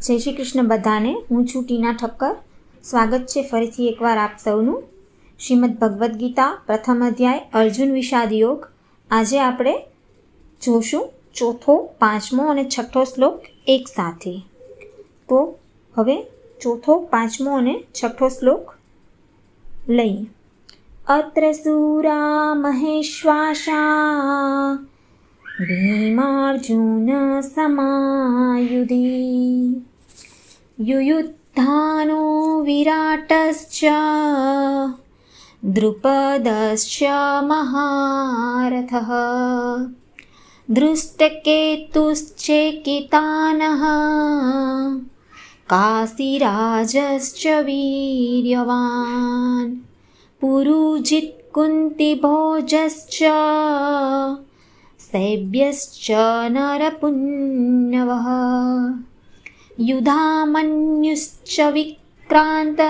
જય શ્રી કૃષ્ણ બધાને. હું છું ટીના ઠક્કર. સ્વાગત છે ફરીથી એકવાર આપ સૌનું. શ્રીમદ ભગવદ્ ગીતા પ્રથમ અધ્યાય અર્જુન વિષાદ યોગ. આજે આપણે જોશું ચોથો, પાંચમો અને છઠ્ઠો શ્લોક એક સાથે. તો હવે ચોથો, પાંચમો અને છઠ્ઠો શ્લોક લઈએ. અત્ર સુરા મહેશ્વાસા ભીમાર્જુન સમાયુધી યુયુદ્ધાનો વિરાટશ્ચ દ્રુપદશ્ચ મહારથઃ ધૃષ્ટકેતુશ્ચેકિતાનઃ કાશીરાજશ્ચ વીર્યવાન પુરુજિત કુંતીભોજશ્ચ સૈભ્યશ્ચ નરપુન્નવઃ યુધામન્યુશ્ચ વિક્રાંત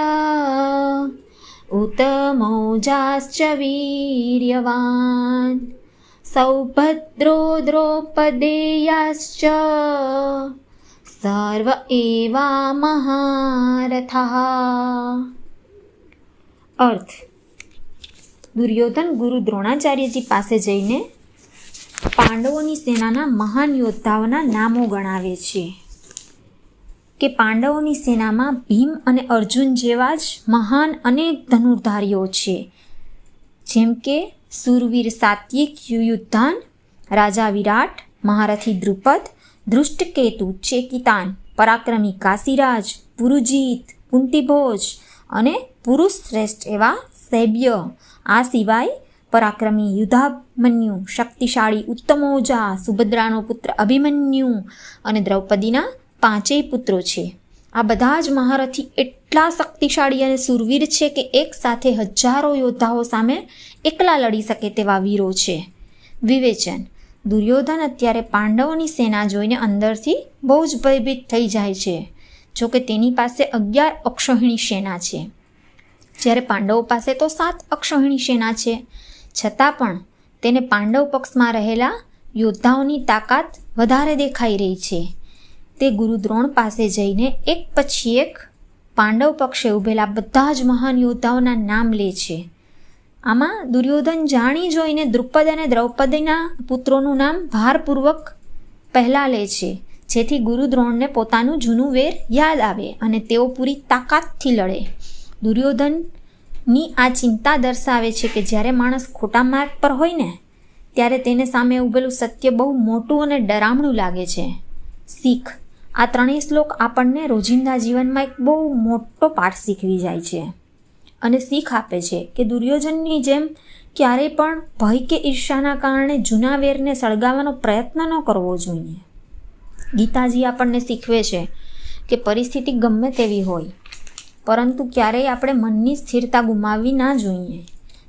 ઉતમૌજાશ્ચ વીર્યવાન સૌભદ્રો દ્રૌપદેયાશ્ચ સર્વ એવા મહારથઃ. અર્થ: દુર્યોધન ગુરુ દ્રોણાચાર્યજી પાસે જઈને પાંડવોની સેનાના મહાન યોદ્ધાઓના નામો ગણાવે છે કે પાંડવોની સેનામાં ભીમ અને અર્જુન જેવા જ મહાન અનેક ધનુર્ધારીઓ છે, જેમ કે સુરવીર સાત્વિક યુયુદ્ધાન, રાજા વિરાટ, મહારથી દ્રુપદ, ધૃષ્ટકેતુ, ચેકિતાન, પરાક્રમી કાશીરાજ, પુરુજીત, કુંતીભોજ અને પુરુષ શ્રેષ્ઠ એવા સૈભ્ય. આ સિવાય પરાક્રમી યુધામન્યુ, શક્તિશાળી ઉત્તમૌજા, સુભદ્રાનો પુત્ર અભિમન્યુ અને દ્રૌપદીના 5 પુત્રો છે. આ બધા જ મહારથી એટલા શક્તિશાળી અને સુરવીર છે કે એક સાથે હજારો યોદ્ધાઓ સામે એકલા લડી શકે તેવા વીરો છે. વિવેચન: દુર્યોધન અત્યારે પાંડવોની સેના જોઈને અંદરથી બહુ જ ભયભીત થઈ જાય છે. જોકે તેની પાસે 11 અક્ષૌહિણી સેના છે, જ્યારે પાંડવો પાસે તો 7 અક્ષૌહિણી સેના છે. છતાં પણ તેને પાંડવ પક્ષમાં રહેલા યોદ્ધાઓની તાકાત વધારે દેખાઈ રહી છે. તે ગુરુ દ્રોણ પાસે જઈને એક પછી એક પાંડવ પક્ષે ઊભેલા બધા જ મહાન યોદ્ધાઓના નામ લે છે. આમાં દુર્યોધન જાણી જોઈને દ્રુપદ અને દ્રૌપદીના પુત્રોનું નામ ભારપૂર્વક પહેલાં લે છે, જેથી ગુરુ દ્રોણને પોતાનું જૂનું વેર યાદ આવે અને તેઓ પૂરી તાકાતથી લડે. દુર્યોધનની આ ચિંતા દર્શાવે છે કે જ્યારે માણસ ખોટા માર્ગ પર હોય ને, ત્યારે તેને સામે ઊભેલું સત્ય બહુ મોટું અને ડરામણું લાગે છે. શીખ: આ ત્રણેય શ્લોક આપણને રોજિંદા જીવનમાં એક બહુ મોટો પાઠ શીખવી જાય છે અને શીખ આપે છે કે દુર્યોધનની જેમ ક્યારેય પણ ભય કે ઈર્ષાના કારણે જૂના વેરને સળગાવવાનો પ્રયત્ન ન કરવો જોઈએ. ગીતાજી આપણને શીખવે છે કે પરિસ્થિતિ ગમે તેવી હોય, પરંતુ ક્યારેય આપણે મનની સ્થિરતા ગુમાવવી ના જોઈએ.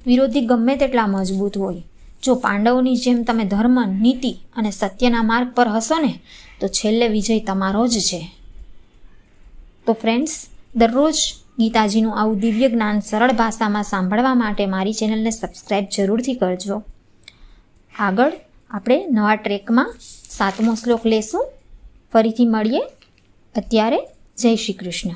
વિરોધી ગમે તેટલા મજબૂત હોય, જો પાંડવોની જેમ તમે ધર્મ, નીતિ અને સત્યના માર્ગ પર હશો ને, તો છેલ્લે વિજય તમારો જ છે. તો ફ્રેન્ડ્સ, દરરોજ ગીતાજીનું આવું દિવ્ય જ્ઞાન સરળ ભાષામાં સાંભળવા માટે મારી ચેનલને સબસ્ક્રાઈબ જરૂરથી કરજો. આગળ આપણે નવા ટ્રેકમાં 7મો શ્લોક લેશું. ફરીથી મળીએ. અત્યારે જય શ્રી કૃષ્ણ.